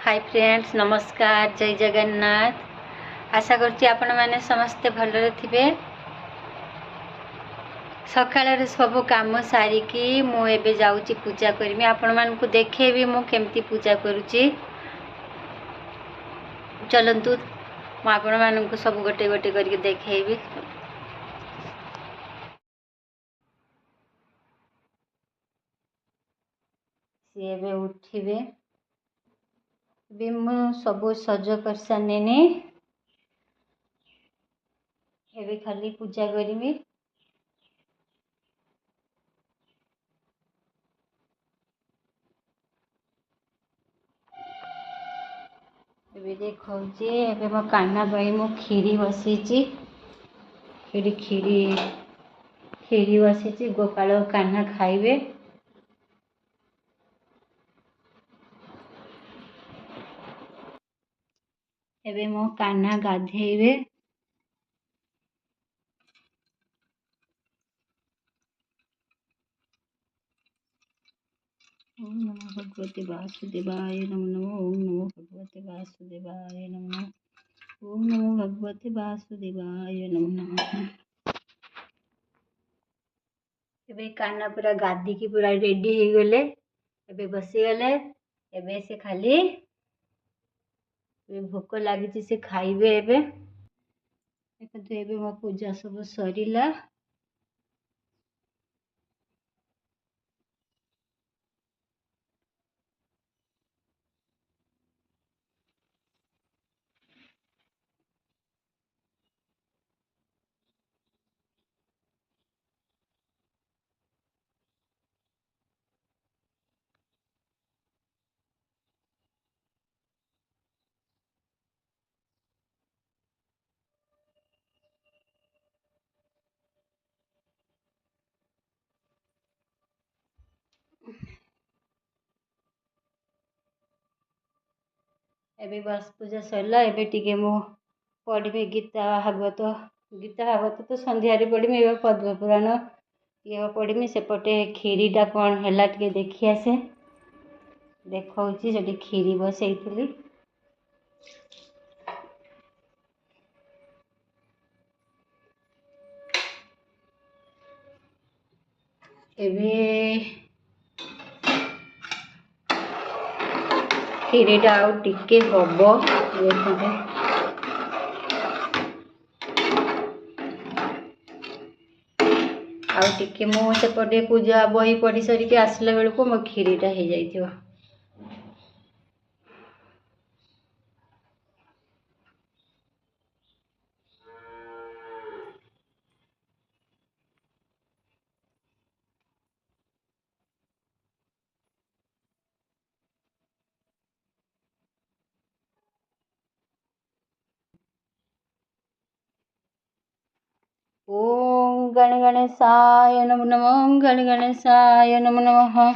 Hi friends, नमस्कार, जय जगन्नाथ। आशा करछि आपण माने समस्ते भलरे थिबे। सकाळर सब काम सारिकी मु एबे जाउची पूजा करमी। आपण मानकु देखेबी मु केमती पूजा करूची। चलंतु मु आपण मानकु सब गोटे गोटे करके देखेबी। सी एबे उठिबे भी मु सब सज कर सानेनी। एबे खाली पूजा करमी। एबे देखौची एबे मो कान्हा भाई मो खीरी बसीची। एडी खीरी बसीची, गोपाल कान्हा खाइबे। एबे मो कान्हा गाधेइबे। ओम नमो भगवते वासुदेवाय नमो नमः। ओम नमो भगवते वासुदेवाय नमो नमः। ओम नमो भगवते वासुदेवाय नमो नमः। एबे कान्हा पूरा गादी की पूरा रेडी हो गले। एबे बसी गले। एबे से खाली भोक लागी से खाइबे। एबे देखो एबे मो पूजा सब सरीला। एबे बस पूजा सरला। एबे टिके मो पढ़बे गीता भागवत तो संध्यारे पढ़मी। एबे पद्म पुराण ये पढ़मी। सेपटे खीरीटा कौन हैला टिके देखि आसे। देखौची सेठी खीरी बसैथिली। एबे खीरीटा आउ टिके हबो। देखते आउ टिके मो सेपटे पूजा बही पढ़ी सरिके आसला बेलको मो खीरीटा हो जाइथिबो। ओम गण गणेशाय नमो नमः। ओम गण गणेशाय नमो नमः।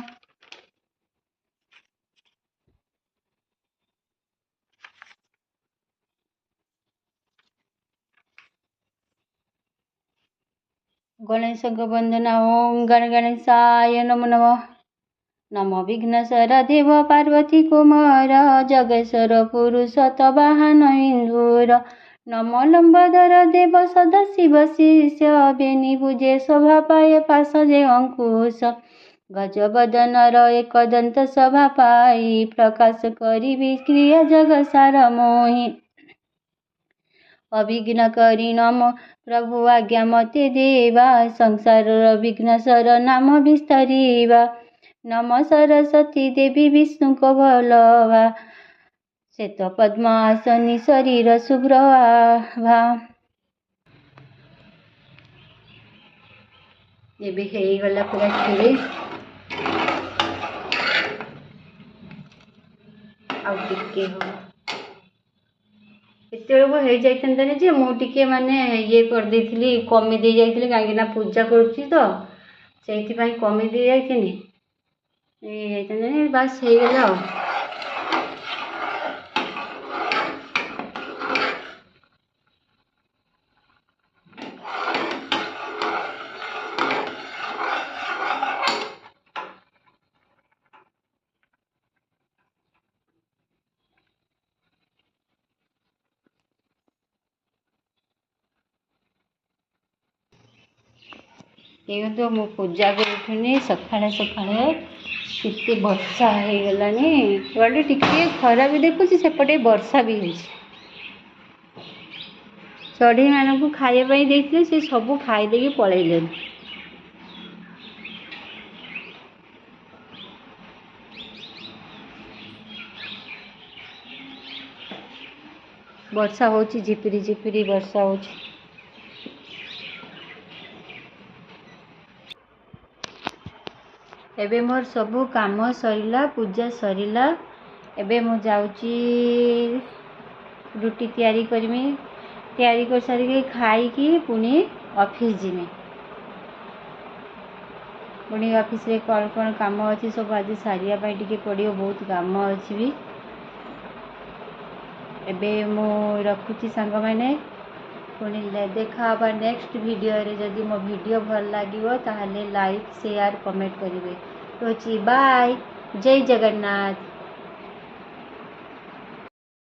गणेश वंदना। ओम गण गणेशाय नमो नमः। नमो विघ्नेश्वर देव पार्वती कुमार जगेश्वर पुरुष तवाहन इंदुर। नमो लंबोदर देव सदाशिव शिष्य बेनी भुजे शोभा पाए पाशजे अंकुश। गजबदनर एकदंत शोभा पाई प्रकाश करी विक्रिया जग सार मोहि। अविघ्न करी नमो प्रभु आज्ञा मते देवा संसार विघ्नेश्वर नाम विस्तरीवा। नमो सरस्वती देवी विष्णु को भलवा श्वेत पद्मासनी शरीर शुभ्र आभा। एबे हेई गला पूरा खीरी। आउ टिके हो एते हो हे जाइतन जे मु टिके माने ये कर देथिली, कमी दे जाइथिली काहे ना पूजा करूची तो सेहिति भाई कमी दे जाइथिनी। ए बस हे गला। देखो मु पूजा करूनी सकाଳେ सकाळे केते वर्षा हो गलानी इवाडे टिके खरा भी देखुची सेपटे वर्षा भी होची चढ़ई मानक खाइबा देते से सब खाईदे पलैले वर्षा होची झिपिरी झिपिरी वर्षा होची एबे मोर सबू काम सरिला पूजा सरिला एबे मु जाउची रुटी तैयारी करमी तैयारी कर सारी खाई पुणी ऑफिस जिमी पुणी ऑफिस रे कौन कौन काम अच्छी सब आज सारिया टे पड़ो बहुत काम अच्छी भी एबे मु रखुची सांग मैंने पुणी देखा नेक्स्ट वीडियो रे जदि मो वीडियो भल लगे ताहले लाइक शेयर कमेंट करेंगे। तो बाय जय जगन्नाथ।